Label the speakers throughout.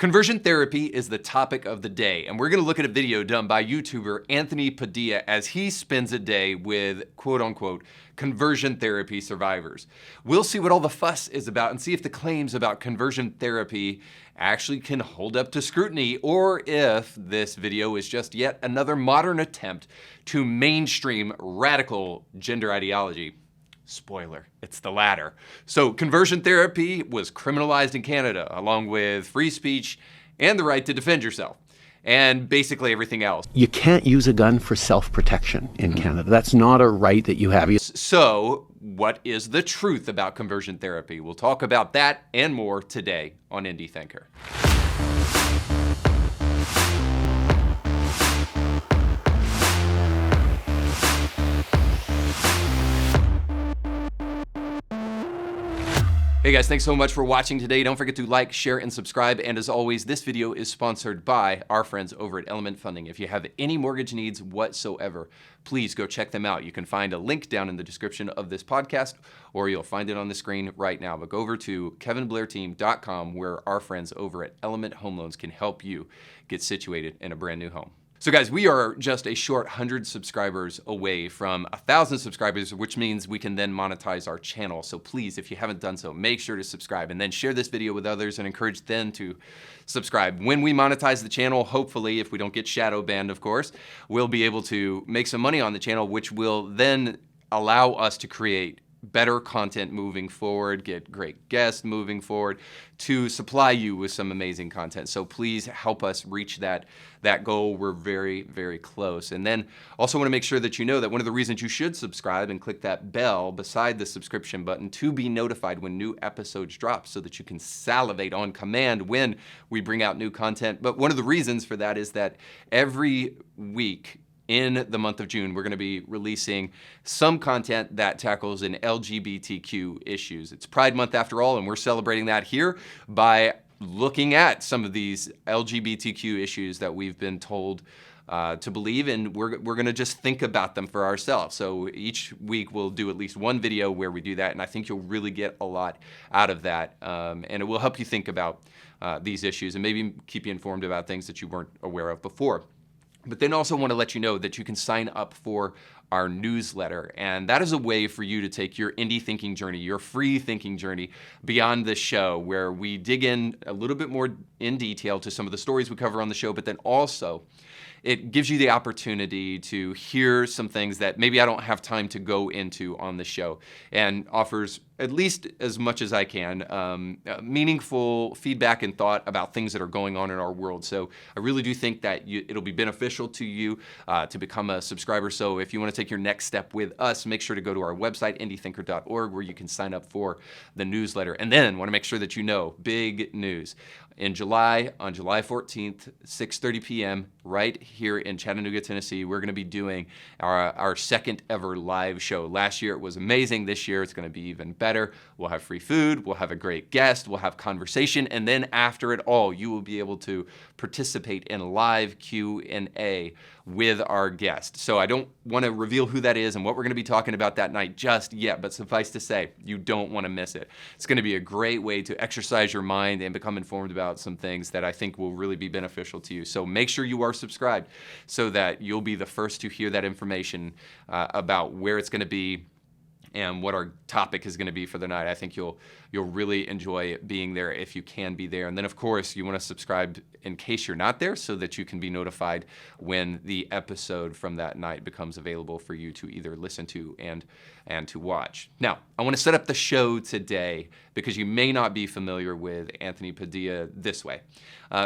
Speaker 1: Conversion therapy is the topic of the day, and we're going to look at a video done by YouTuber Anthony Padilla as he spends a day with quote-unquote conversion therapy survivors. We'll see what all the fuss is about and see if the claims about conversion therapy actually can hold up to scrutiny, or if this video is just yet another modern attempt to mainstream radical gender ideology. Spoiler, it's the latter. So conversion therapy was criminalized in Canada, along with free speech and the right to defend yourself, and basically everything else.
Speaker 2: You can't use a gun for self-protection in Canada. That's not a right that you have.
Speaker 1: So what is the truth about conversion therapy? We'll talk about that and more today on Indie Thinker. Hey guys, thanks so much for watching today. Don't forget to like, share, and subscribe. And as always, this video is sponsored by our friends over at Element Funding. If you have any mortgage needs whatsoever, please go check them out. You can find a link down in the description of this podcast, or you'll find it on the screen right now. But go over to kevinblairteam.com, where our friends over at Element Home Loans can help you get situated in a brand new home. So guys, we are just a short 100 subscribers away from 1,000 subscribers, which means we can then monetize our channel. So please, if you haven't done so, make sure to subscribe and then share this video with others and encourage them to subscribe. When we monetize the channel, hopefully, if we don't get shadow banned, of course, we'll be able to make some money on the channel, which will then allow us to create better content moving forward, get great guests moving forward, to supply you with some amazing content. So please help us reach that goal. We're very, very close. And then also want to make sure that you know that one of the reasons you should subscribe and click that bell beside the subscription button to be notified when new episodes drop, so that you can salivate on command when we bring out new content. But one of the reasons for that is that every week in the month of June, we're going to be releasing some content that tackles an LGBTQ issues. It's Pride Month after all, and we're celebrating that here by looking at some of these LGBTQ issues that we've been told to believe, and we're going to just think about them for ourselves. So each week we'll do at least one video where we do that, and I think you'll really get a lot out of that, and it will help you think about these issues and maybe keep you informed about things that you weren't aware of before. But then also want to let you know that you can sign up for our newsletter, and that is a way for you to take your indie thinking journey, your free thinking journey beyond the show, where we dig in a little bit more in detail to some of the stories we cover on the show, but then also it gives you the opportunity to hear some things that maybe I don't have time to go into on the show, and offers, at least as much as I can, meaningful feedback and thought about things that are going on in our world. So I really do think that it'll be beneficial to you to become a subscriber. So if you want to take your next step with us, make sure to go to our website, indiethinker.org, where you can sign up for the newsletter. And then want to make sure that you know, big news. In July, on July 14th, 6:30 p.m., right here in Chattanooga, Tennessee, we're going to be doing our second ever live show. Last year it was amazing. This year it's going to be even better. We'll have free food, we'll have a great guest, we'll have conversation, and then after it all, you will be able to participate in live Q&A with our guest. So I don't want to reveal who that is and what we're going to be talking about that night just yet, but suffice to say, you don't want to miss it. It's going to be a great way to exercise your mind and become informed about some things that I think will really be beneficial to you. So make sure you are subscribed so that you'll be the first to hear that information about where it's going to be and what our topic is going to be for the night. I think you'll really enjoy being there if you can be there. And then, of course, you want to subscribe in case you're not there, so that you can be notified when the episode from that night becomes available for you to either listen to and to watch. Now, I want to set up the show today because you may not be familiar with Anthony Padilla this way.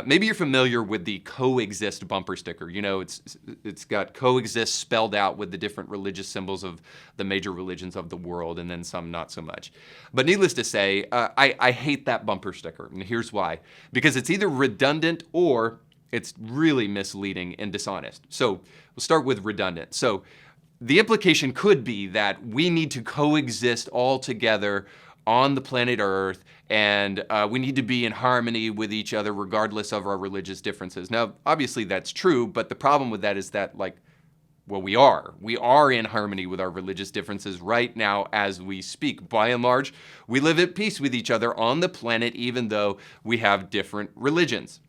Speaker 1: Maybe you're familiar with the coexist bumper sticker. You know, it's got coexist spelled out with the different religious symbols of the major religions of the world, and then some not so much. But needless to say, I hate that bumper sticker, and here's why. Because it's either redundant or it's really misleading and dishonest. So we'll start with redundant. So the implication could be that we need to coexist all together on the planet Earth, and we need to be in harmony with each other regardless of our religious differences. Now, obviously that's true, but the problem with that is that, like, Well, we are. We are in harmony with our religious differences right now as we speak. By and large, we live at peace with each other on the planet, even though we have different religions.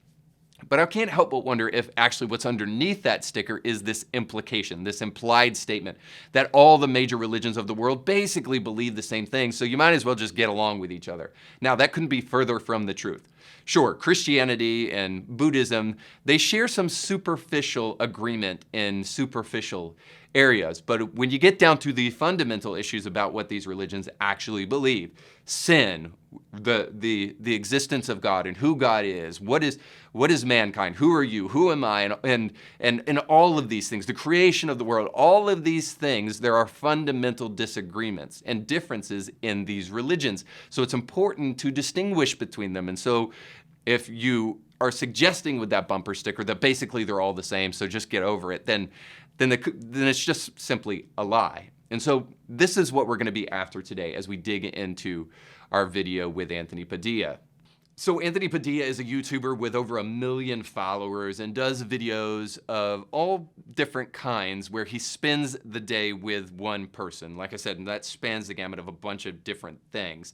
Speaker 1: But I can't help but wonder if actually what's underneath that sticker is this implication, this implied statement that all the major religions of the world basically believe the same thing, so you might as well just get along with each other. Now, that couldn't be further from the truth. Sure, Christianity and Buddhism, they share some superficial agreement in superficial areas, but when you get down to the fundamental issues about what these religions actually believe, sin, the existence of God and who God is, what is mankind, who are you, who am I, and all of these things, the creation of the world, all of these things, there are fundamental disagreements and differences in these religions. So it's important to distinguish between them. And so if you are suggesting with that bumper sticker that basically they're all the same, so just get over it, then it's just simply a lie. And so this is what we're going to be after today as we dig into our video with Anthony Padilla. So Anthony Padilla is a YouTuber with over 1 million followers and does videos of all different kinds where he spends the day with one person. Like I said, and that spans the gamut of a bunch of different things.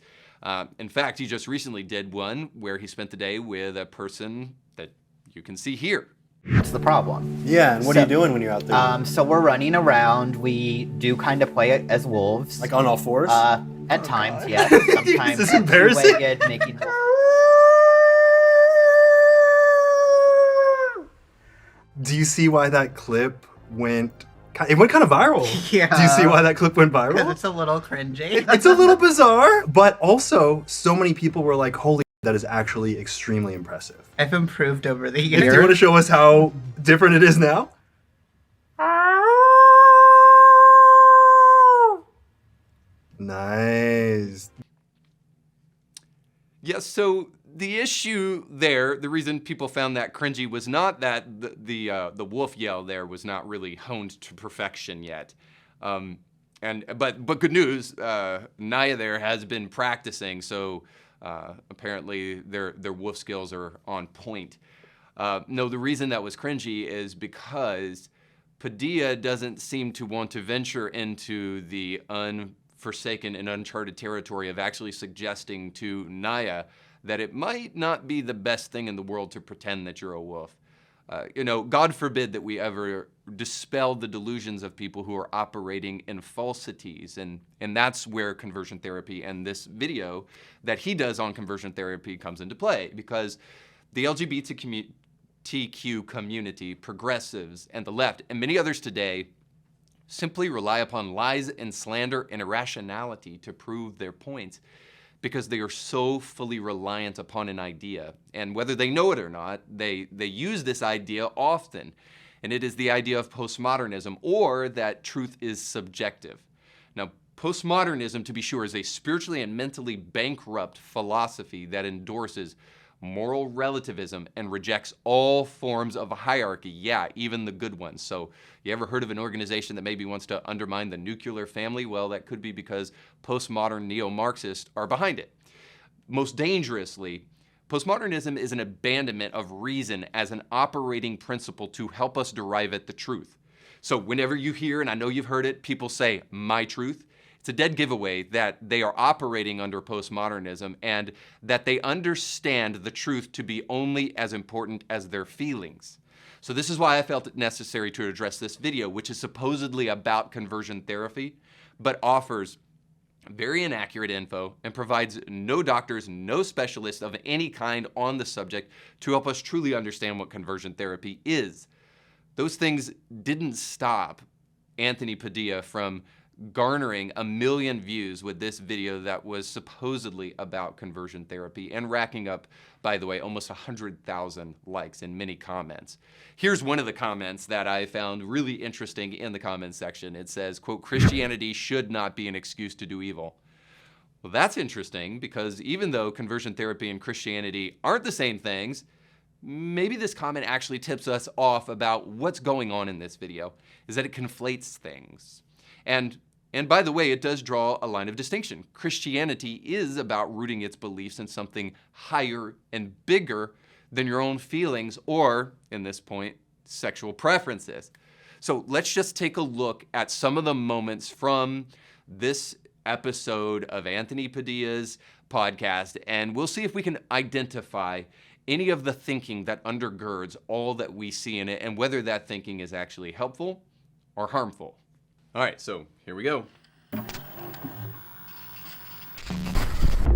Speaker 1: In fact, he just recently did one where he spent the day with a person that you can see here.
Speaker 3: That's the problem.
Speaker 4: Yeah, and what are you doing when you're out there?
Speaker 3: So we're running around. We do kind of play as wolves.
Speaker 4: Like on all fours?
Speaker 3: At times, yes. Sometimes
Speaker 4: Is this embarrassing?
Speaker 3: two-legged, making...
Speaker 4: Do you see why that clip went... It went kind of viral.
Speaker 3: Yeah.
Speaker 4: Do you see why that clip went viral?
Speaker 3: Because it's a little cringy.
Speaker 4: It's a little bizarre, but also so many people were like, holy, that is actually extremely impressive.
Speaker 3: I've improved over the
Speaker 4: Do
Speaker 3: years.
Speaker 4: you want to show us how different it is now? Nice.
Speaker 1: Yes, so the issue there, the reason people found that cringy was not that the wolf yell there was not really honed to perfection yet. But good news, Naya there has been practicing, so apparently their wolf skills are on point. No, the reason that was cringy is because Padilla doesn't seem to want to venture into the unforsaken and uncharted territory of actually suggesting to Naya that it might not be the best thing in the world to pretend that you're a wolf. God forbid that we ever dispel the delusions of people who are operating in falsities. And that's where conversion therapy and this video that he does on conversion therapy comes into play, because the LGBTQ community, progressives, and the left, and many others today simply rely upon lies and slander and irrationality to prove their points, because they are so fully reliant upon an idea. And whether they know it or not, they use this idea often. And it is the idea of postmodernism, or that truth is subjective. Now, postmodernism, to be sure, is a spiritually and mentally bankrupt philosophy that endorses moral relativism and rejects all forms of hierarchy, yeah, even the good ones. So you ever heard of an organization that maybe wants to undermine the nuclear family? Well, that could be because postmodern neo-Marxists are behind it. Most dangerously, postmodernism is an abandonment of reason as an operating principle to help us derive at the truth. So whenever you hear, and I know you've heard it, people say, my truth, it's a dead giveaway that they are operating under postmodernism and that they understand the truth to be only as important as their feelings. So this is why I felt it necessary to address this video, which is supposedly about conversion therapy, but offers very inaccurate info and provides no doctors, no specialists of any kind on the subject to help us truly understand what conversion therapy is. Those things didn't stop Anthony Padilla from garnering 1 million views with this video that was supposedly about conversion therapy and racking up, by the way, almost 100,000 likes and many comments. Here's one of the comments that I found really interesting in the comments section. It says, quote, Christianity should not be an excuse to do evil. Well, that's interesting, because even though conversion therapy and Christianity aren't the same things, maybe this comment actually tips us off about what's going on in this video, is that it conflates things. And by the way, it does draw a line of distinction. Christianity is about rooting its beliefs in something higher and bigger than your own feelings or, in this point, sexual preferences. So let's just take a look at some of the moments from this episode of Anthony Padilla's podcast, and we'll see if we can identify any of the thinking that undergirds all that we see in it and whether that thinking is actually helpful or harmful. All right, so here we go.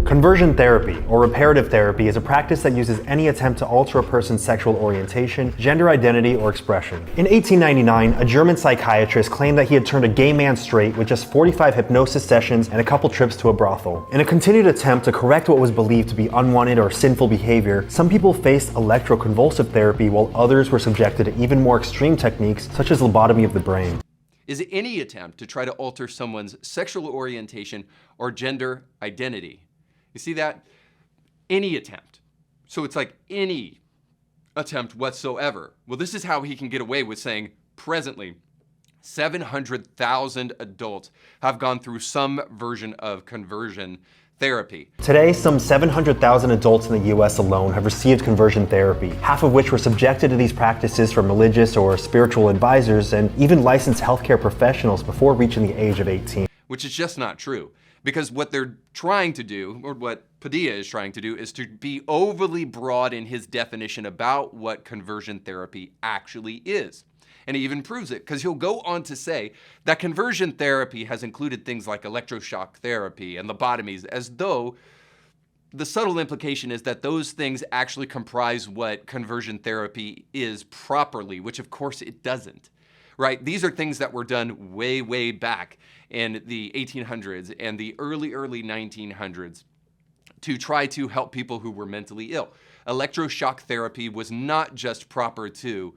Speaker 5: Conversion therapy, or reparative therapy, is a practice that uses any attempt to alter a person's sexual orientation, gender identity, or expression. In 1899, a German psychiatrist claimed that he had turned a gay man straight with just 45 hypnosis sessions and a couple trips to a brothel. In a continued attempt to correct what was believed to be unwanted or sinful behavior, some people faced electroconvulsive therapy while others were subjected to even more extreme techniques such as lobotomy of the brain.
Speaker 1: Is any attempt to try to alter someone's sexual orientation or gender identity. You see that? Any attempt. So it's like any attempt whatsoever. Well, this is how he can get away with saying presently 700,000 adults have gone through some version of conversion therapy.
Speaker 5: Today, some 700,000 adults in the US alone have received conversion therapy, half of which were subjected to these practices from religious or spiritual advisors and even licensed healthcare professionals before reaching the age of 18.
Speaker 1: Which is just not true. Because what they're trying to do, or what Padilla is trying to do, is to be overly broad in his definition about what conversion therapy actually is. And he even proves it, because he'll go on to say that conversion therapy has included things like electroshock therapy and lobotomies, as though the subtle implication is that those things actually comprise what conversion therapy is properly, which of course it doesn't. Right? These are things that were done way, way back in the 1800s and the early 1900s to try to help people who were mentally ill. Electroshock therapy was not just proper to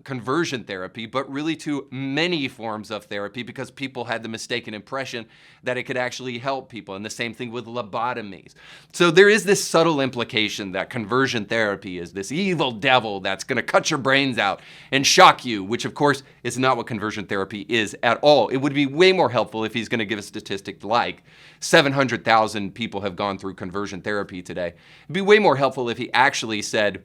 Speaker 1: conversion therapy, but really to many forms of therapy because people had the mistaken impression that it could actually help people. And the same thing with lobotomies. So there is this subtle implication that conversion therapy is this evil devil that's going to cut your brains out and shock you, which of course is not what conversion therapy is at all. It would be way more helpful if he's going to give a statistic like 700,000 people have gone through conversion therapy today. It'd be way more helpful if he actually said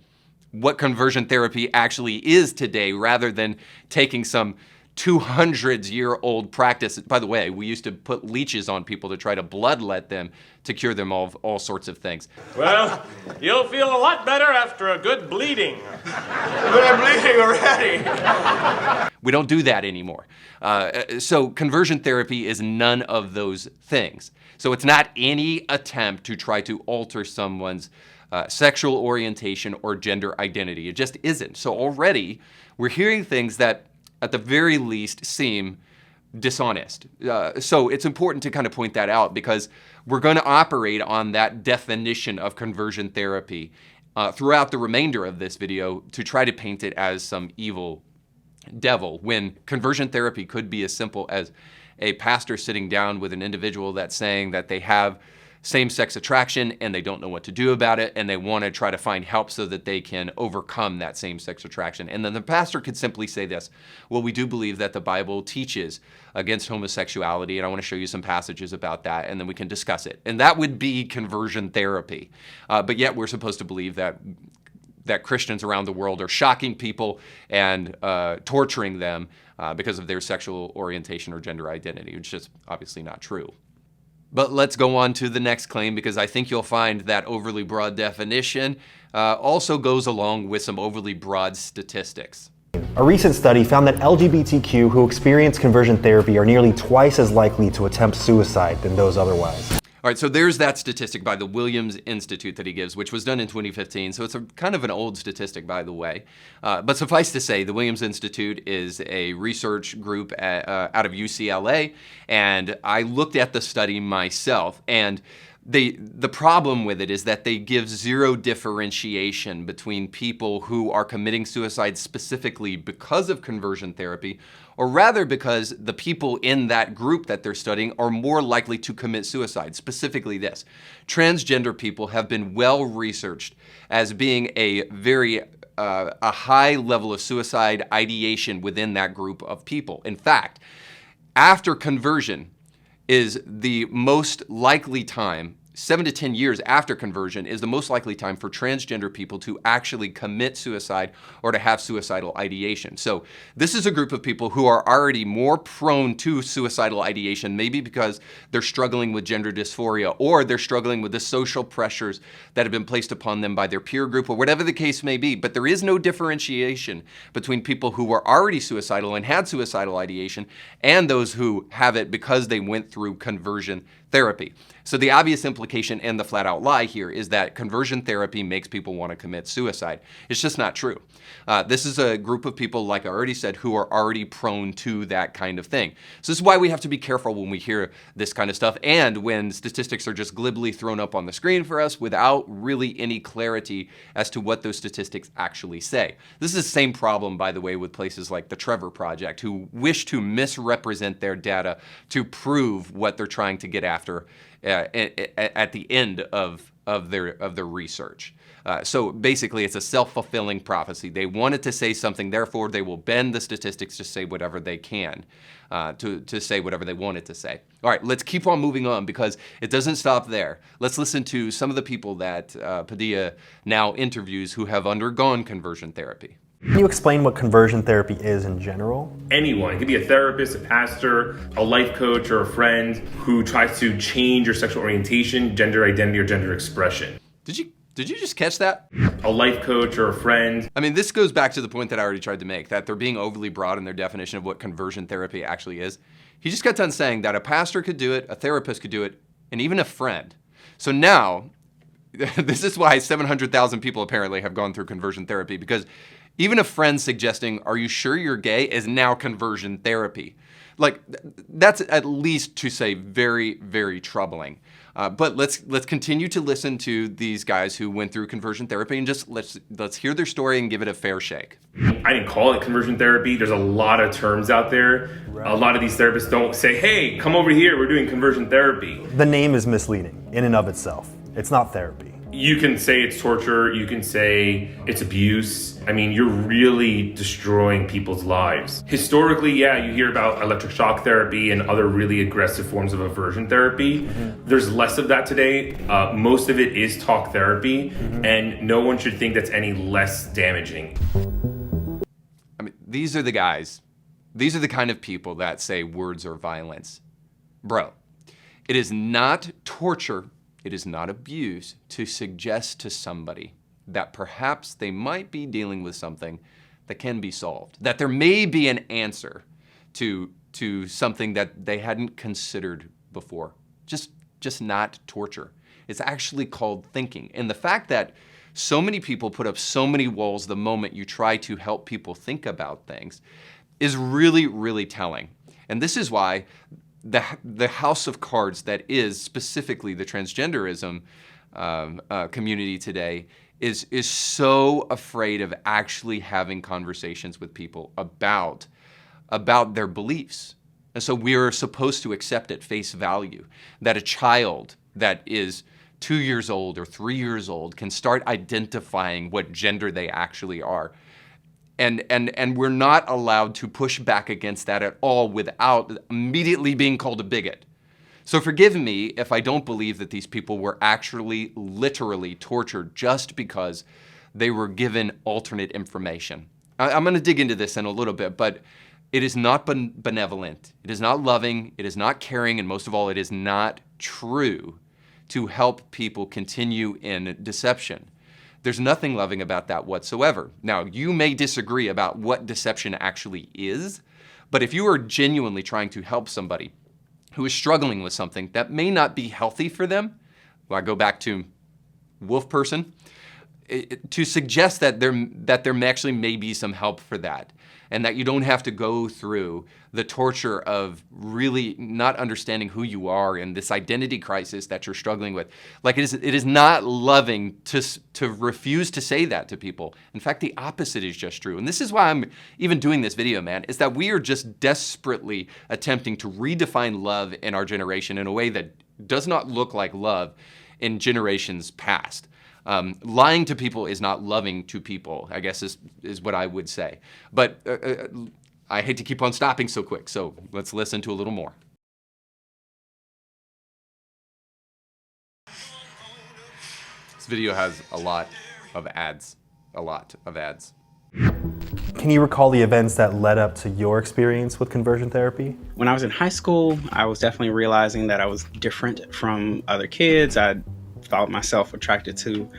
Speaker 1: what conversion therapy actually is today rather than taking some 200-year-old practice. By the way, we used to put leeches on people to try to bloodlet them to cure them of all sorts of things.
Speaker 6: Well, you'll feel a lot better after a good bleeding. But I'm bleeding already.
Speaker 1: We don't do that anymore. So conversion therapy is none of those things. So it's not any attempt to try to alter someone's sexual orientation or gender identity. It just isn't. So already we're hearing things that at the very least seem dishonest. So it's important to kind of point that out because we're going to operate on that definition of conversion therapy throughout the remainder of this video to try to paint it as some evil devil when conversion therapy could be as simple as a pastor sitting down with an individual that's saying that they have same-sex attraction and they don't know what to do about it and they want to try to find help so that they can overcome that same-sex attraction. And then the pastor could simply say this, well, we do believe that the Bible teaches against homosexuality and I want to show you some passages about that and then we can discuss it. And that would be conversion therapy. But yet we're supposed to believe that Christians around the world are shocking people and torturing them because of their sexual orientation or gender identity, which is obviously not true. But let's go on to the next claim because I think you'll find that overly broad definition also goes along with some overly broad statistics.
Speaker 5: A recent study found that LGBTQ who experience conversion therapy are nearly twice as likely to attempt suicide than those otherwise.
Speaker 1: All right, so there's that statistic by the Williams Institute that he gives, which was done in 2015. So it's a kind of an old statistic, by the way. But suffice to say, the Williams Institute is a research group out of UCLA. And I looked at the study myself. And the problem with it is that they give zero differentiation between people who are committing suicide specifically because of conversion therapy, or rather because the people in that group that they're studying are more likely to commit suicide. Specifically this, transgender people have been well researched as being a very a high level of suicide ideation within that group of people. In fact, after conversion is the most likely time 7 to 10 years after conversion is the most likely time for transgender people to actually commit suicide or to have suicidal ideation. So this is a group of people who are already more prone to suicidal ideation, maybe because they're struggling with gender dysphoria or they're struggling with the social pressures that have been placed upon them by their peer group or whatever the case may be. But there is no differentiation between people who were already suicidal and had suicidal ideation and those who have it because they went through conversion therapy. So the obvious implication and the flat out lie here is that conversion therapy makes people want to commit suicide. It's just not true. This is a group of people, like I already said, who are already prone to that kind of thing. So this is why we have to be careful when we hear this kind of stuff and when statistics are just glibly thrown up on the screen for us without really any clarity as to what those statistics actually say. This is the same problem, by the way, with places like the Trevor Project, who wish to misrepresent their data to prove what they're trying to get after at the end of their research. So basically, it's a self-fulfilling prophecy. They wanted to say something, therefore they will bend the statistics to say whatever they can, to say whatever they wanted to say. All right, let's keep on moving on because it doesn't stop there. Let's listen to some of the people that Padilla now interviews who have undergone conversion therapy.
Speaker 5: Can you explain what conversion therapy is in general?
Speaker 6: Anyone. It could be a therapist, a pastor, a life coach, or a friend who tries to change your sexual orientation, gender identity, or gender expression.
Speaker 1: Did you just catch that?
Speaker 6: A life coach or a friend.
Speaker 1: I mean, this goes back to the point that I already tried to make, that they're being overly broad in their definition of what conversion therapy actually is. He just got done saying that a pastor could do it, a therapist could do it, and even a friend. So now, this is why 700,000 people apparently have gone through conversion therapy, because even a friend suggesting, "Are you sure you're gay?" is now conversion therapy. Like, that's at least to say very, very troubling. But let's continue to listen to these guys who went through conversion therapy and just let's hear their story and give it a fair shake.
Speaker 6: I didn't call it conversion therapy. There's a lot of terms out there. Right. A lot of these therapists don't say, "Hey, come over here, we're doing conversion therapy."
Speaker 5: The name is misleading in and of itself. It's not therapy.
Speaker 6: You can say it's torture, you can say it's abuse. I mean, you're really destroying people's lives. Historically, yeah, you hear about electric shock therapy and other really aggressive forms of aversion therapy. Mm-hmm. There's less of that today. Most of it is talk therapy, and no one should think that's any less damaging.
Speaker 1: I mean, these are the guys. These are the kind of people that say words are violence. Bro, it is not torture. It is not abuse to suggest to somebody that perhaps they might be dealing with something that can be solved, that there may be an answer to something that they hadn't considered before. Just not torture. It's actually called thinking. And the fact that so many people put up so many walls the moment you try to help people think about things is really, really telling. And this is why the house of cards that is specifically the transgenderism community today is so afraid of actually having conversations with people about their beliefs. And so we are supposed to accept at face value that a child that is 2 years old or 3 years old can start identifying what gender they actually are. And we're not allowed to push back against that at all without immediately being called a bigot. So forgive me if I don't believe that these people were actually literally tortured just because they were given alternate information. I'm going to dig into this in a little bit, but it is not benevolent. It is not loving. It is not caring. And most of all, it is not true to help people continue in deception. There's nothing loving about that whatsoever. Now, you may disagree about what deception actually is, but if you are genuinely trying to help somebody who is struggling with something that may not be healthy for them, well, I go back to wolf person, to suggest that there actually may be some help for that, and that you don't have to go through the torture of really not understanding who you are and this identity crisis that you're struggling with. Like, it is not loving to refuse to say that to people. In fact, the opposite is just true. And this is why I'm even doing this video, man, is that we are just desperately attempting to redefine love in our generation in a way that does not look like love in generations past. Lying to people is not loving to people, I guess is what I would say. But I hate to keep on stopping so quick, so let's listen to a little more. This video has a lot of ads. A lot of ads.
Speaker 5: Can you recall the events that led up to your experience with conversion therapy?
Speaker 7: When I was in high school, I was definitely realizing that I was different from other kids. I felt myself attracted to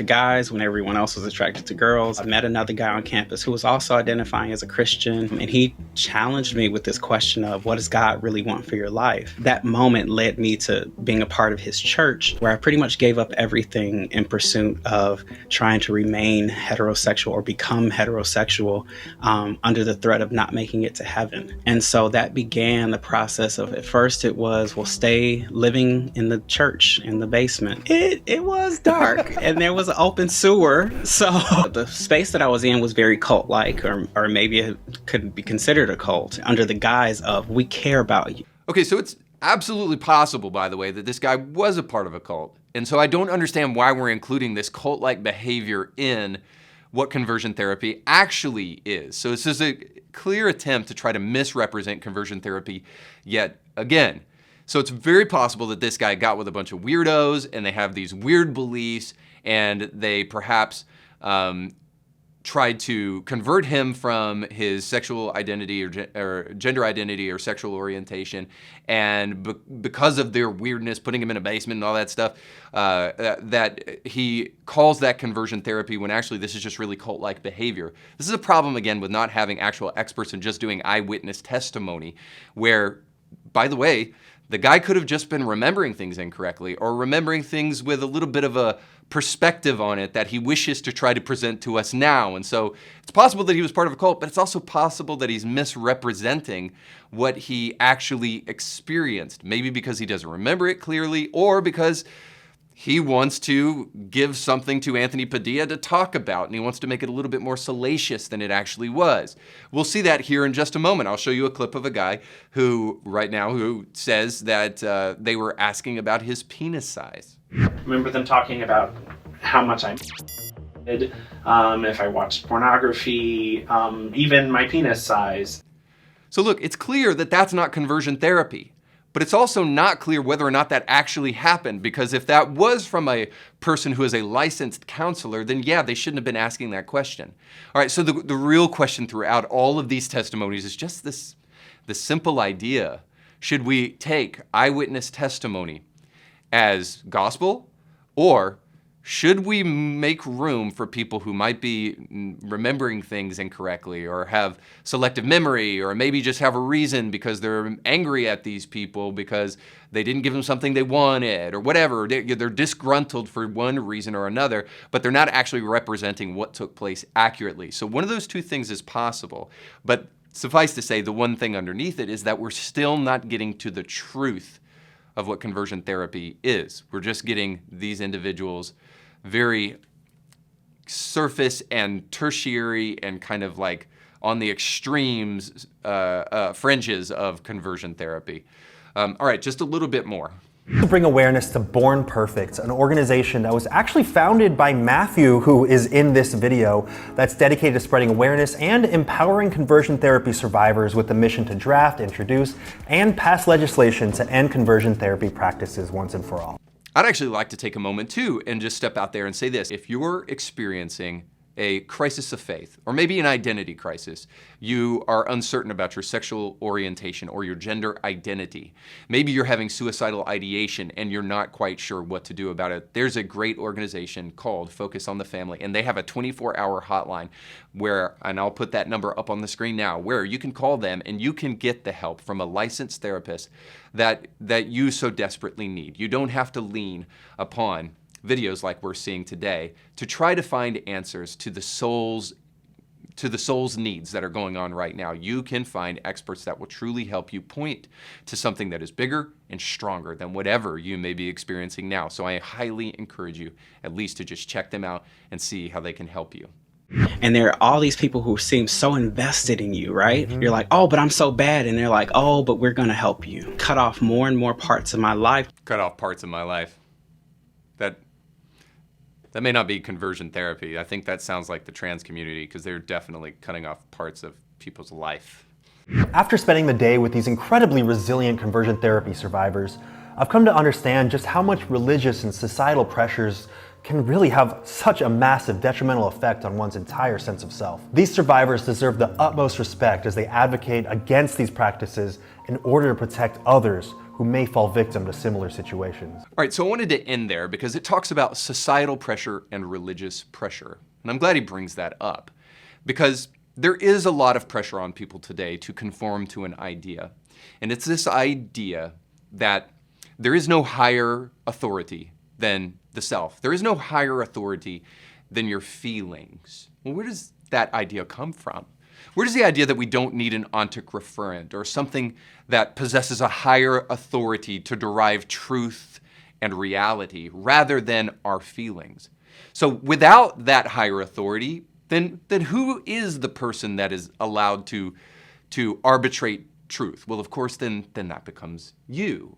Speaker 7: guys when everyone else was attracted to girls. I met another guy on campus who was also identifying as a Christian, and he challenged me with this question of, what does God really want for your life? That moment led me to being a part of his church, where I pretty much gave up everything in pursuit of trying to remain heterosexual or become heterosexual under the threat of not making it to heaven. And so that began the process of, at first it was, well, stay living in the church, in the basement. It was dark and there was an open sewer. So the space that I was in was very cult-like, or maybe it could be considered a cult, under the guise of, we care about you.
Speaker 1: Okay, so it's absolutely possible, by the way, that this guy was a part of a cult. And so I don't understand why we're including this cult-like behavior in what conversion therapy actually is. So this is a clear attempt to try to misrepresent conversion therapy yet again. So it's very possible that this guy got with a bunch of weirdos and they have these weird beliefs, and they perhaps tried to convert him from his sexual identity or gender identity or sexual orientation, and because of their weirdness, putting him in a basement and all that stuff, that he calls that conversion therapy when actually this is just really cult-like behavior. This is a problem, again, with not having actual experts and just doing eyewitness testimony, where, by the way, the guy could have just been remembering things incorrectly, or remembering things with a little bit of a perspective on it that he wishes to try to present to us now. And so it's possible that he was part of a cult, but it's also possible that he's misrepresenting what he actually experienced. Maybe because he doesn't remember it clearly, or because he wants to give something to Anthony Padilla to talk about, and he wants to make it a little bit more salacious than it actually was. We'll see that here in just a moment. I'll show you a clip of a guy who, right now, who says that they were asking about his penis size.
Speaker 8: I remember them talking about how much I did, if I watched pornography, even my penis size.
Speaker 1: So look, it's clear that that's not conversion therapy. But it's also not clear whether or not that actually happened, because if that was from a person who is a licensed counselor, then yeah, they shouldn't have been asking that question. All right, so the real question throughout all of these testimonies is just this simple idea. Should we take eyewitness testimony as gospel, or should we make room for people who might be remembering things incorrectly, or have selective memory, or maybe just have a reason because they're angry at these people because they didn't give them something they wanted, or whatever. They're disgruntled for one reason or another, but they're not actually representing what took place accurately. So one of those two things is possible. But suffice to say, the one thing underneath it is that we're still not getting to the truth of what conversion therapy is. We're just getting these individuals very surface and tertiary and kind of like on the extremes, fringes of conversion therapy. All right, just a little bit more.
Speaker 5: To bring awareness to Born Perfect, an organization that was actually founded by Matthew, who is in this video, that's dedicated to spreading awareness and empowering conversion therapy survivors with the mission to draft, introduce, and pass legislation to end conversion therapy practices once and for all.
Speaker 1: I'd actually like to take a moment too and just step out there and say this. If you're experiencing a crisis of faith, or maybe an identity crisis, you are uncertain about your sexual orientation or your gender identity, maybe you're having suicidal ideation and you're not quite sure what to do about it, there's a great organization called Focus on the Family, and they have a 24-hour hotline where, and I'll put that number up on the screen now, where you can call them and you can get the help from a licensed therapist that you so desperately need. You don't have to lean upon videos like we're seeing today to try to find answers to the soul's needs that are going on right now. You can find experts that will truly help you point to something that is bigger and stronger than whatever you may be experiencing now. So I highly encourage you at least to just check them out and see how they can help you.
Speaker 7: And there are all these people who seem so invested in you, right? You're like, oh, but I'm so bad. And they're like, oh, but we're going to help you. Cut off more and more parts of my life.
Speaker 1: Cut off parts of my life. That may not be conversion therapy. I think that sounds like the trans community, because they're definitely cutting off parts of people's life.
Speaker 5: After spending the day with these incredibly resilient conversion therapy survivors, I've come to understand just how much religious and societal pressures can really have such a massive detrimental effect on one's entire sense of self. These survivors deserve the utmost respect as they advocate against these practices in order to protect others who may fall victim to similar situations.
Speaker 1: All right, so I wanted to end there because it talks about societal pressure and religious pressure. And I'm glad he brings that up because there is a lot of pressure on people today to conform to an idea. And it's this idea that there is no higher authority than the self. There is no higher authority than your feelings. Well, where does that idea come from? Where does the idea that we don't need an ontic referent or something that possesses a higher authority to derive truth and reality rather than our feelings? So without that higher authority, then who is the person that is allowed to arbitrate truth? Well, of course, then that becomes you.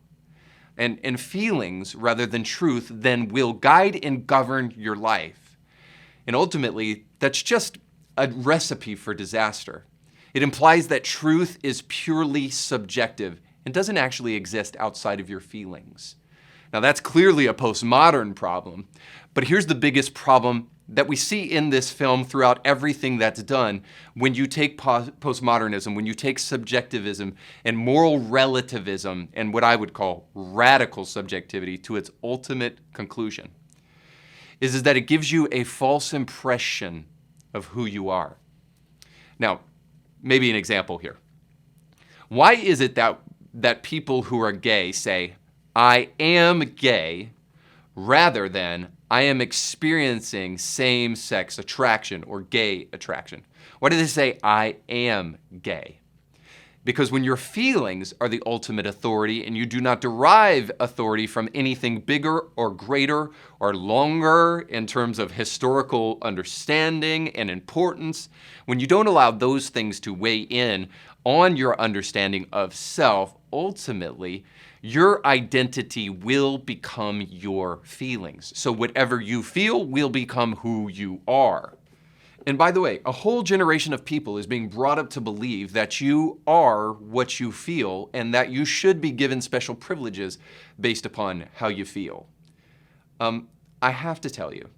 Speaker 1: And feelings, rather than truth, then will guide and govern your life. And ultimately, that's just a recipe for disaster. It implies that truth is purely subjective and doesn't actually exist outside of your feelings. Now, that's clearly a postmodern problem, but here's the biggest problem that we see in this film throughout everything that's done when you take postmodernism, when you take subjectivism and moral relativism and what I would call radical subjectivity to its ultimate conclusion, is that it gives you a false impression of who you are. Now, maybe an example here. Why is it that people who are gay say, I am gay, rather than I am experiencing same-sex attraction or gay attraction? Why do they say I am gay? Because when your feelings are the ultimate authority and you do not derive authority from anything bigger or greater or longer in terms of historical understanding and importance, when you don't allow those things to weigh in on your understanding of self, ultimately, your identity will become your feelings. So whatever you feel will become who you are. And by the way, a whole generation of people is being brought up to believe that you are what you feel and that you should be given special privileges based upon how you feel. I have to tell you,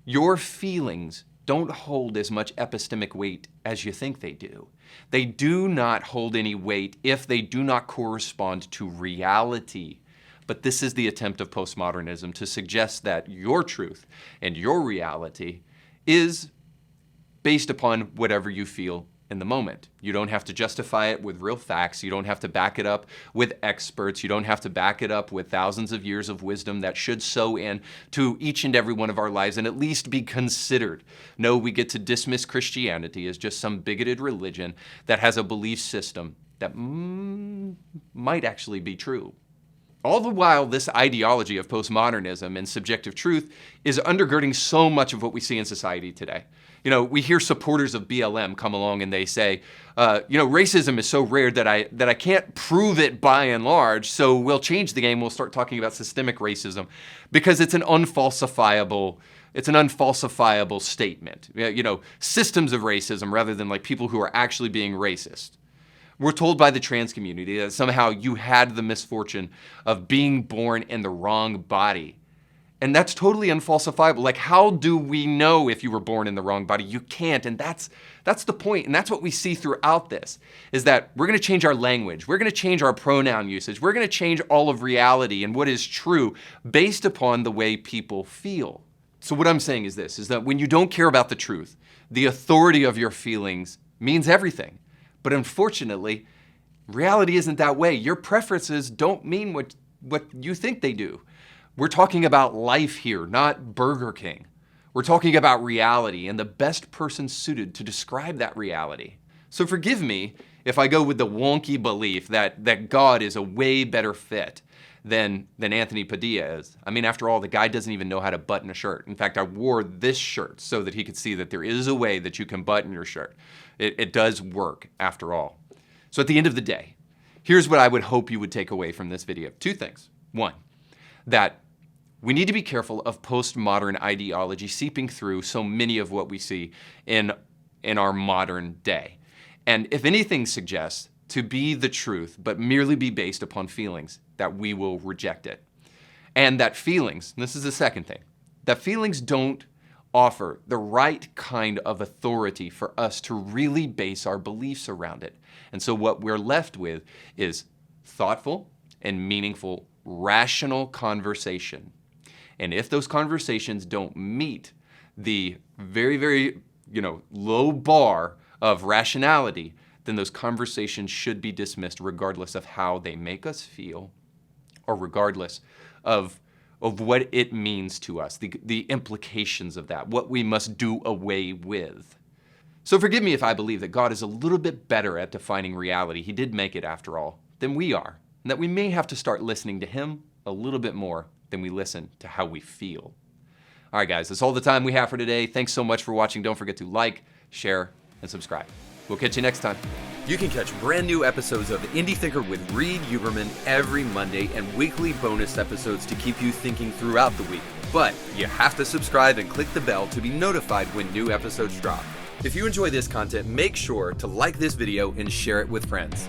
Speaker 1: your feelings don't hold as much epistemic weight as you think they do. They do not hold any weight if they do not correspond to reality. But this is the attempt of postmodernism to suggest that your truth and your reality is based upon whatever you feel in the moment. You don't have to justify it with real facts. You don't have to back it up with experts. You don't have to back it up with thousands of years of wisdom that should sow in to each and every one of our lives and at least be considered. No, we get to dismiss Christianity as just some bigoted religion that has a belief system that might actually be true. All the while, this ideology of postmodernism and subjective truth is undergirding so much of what we see in society today. You know, we hear supporters of BLM come along and they say, racism is so rare that I can't prove it by and large, so we'll change the game. We'll start talking about systemic racism because it's an unfalsifiable statement. You know, systems of racism rather than like people who are actually being racist. We're told by the trans community that somehow you had the misfortune of being born in the wrong body. And that's totally unfalsifiable. Like, how do we know if you were born in the wrong body? You can't, and that's the point. And that's what we see throughout this, is that we're gonna change our language. We're gonna change our pronoun usage. We're gonna change all of reality and what is true based upon the way people feel. So what I'm saying is this, is that when you don't care about the truth, the authority of your feelings means everything. But unfortunately, reality isn't that way. Your preferences don't mean what you think they do. We're talking about life here, not Burger King. We're talking about reality and the best person suited to describe that reality. So forgive me if I go with the wonky belief that God is a way better fit than Anthony Padilla is. I mean, after all, the guy doesn't even know how to button a shirt. In fact, I wore this shirt so that he could see that there is a way that you can button your shirt. It does work, after all. So at the end of the day, here's what I would hope you would take away from this video. Two things. One, that we need to be careful of postmodern ideology seeping through so many of what we see in our modern day. And if anything suggests to be the truth, but merely be based upon feelings, that we will reject it. And that feelings, and this is the second thing, that feelings don't offer the right kind of authority for us to really base our beliefs around it. And so what we're left with is thoughtful and meaningful, rational conversation. And if those conversations don't meet the very, very, low bar of rationality, then those conversations should be dismissed regardless of how they make us feel or regardless of what it means to us, the implications of that, what we must do away with. So forgive me if I believe that God is a little bit better at defining reality, He did make it after all, than we are, and that we may have to start listening to Him a little bit more than we listen to how we feel. All right, guys, that's all the time we have for today. Thanks so much for watching. Don't forget to like, share, and subscribe. We'll catch you next time.
Speaker 9: You can catch brand new episodes of Indie Thinker with Reed Huberman every Monday and weekly bonus episodes to keep you thinking throughout the week. But you have to subscribe and click the bell to be notified when new episodes drop. If you enjoy this content, make sure to like this video and share it with friends.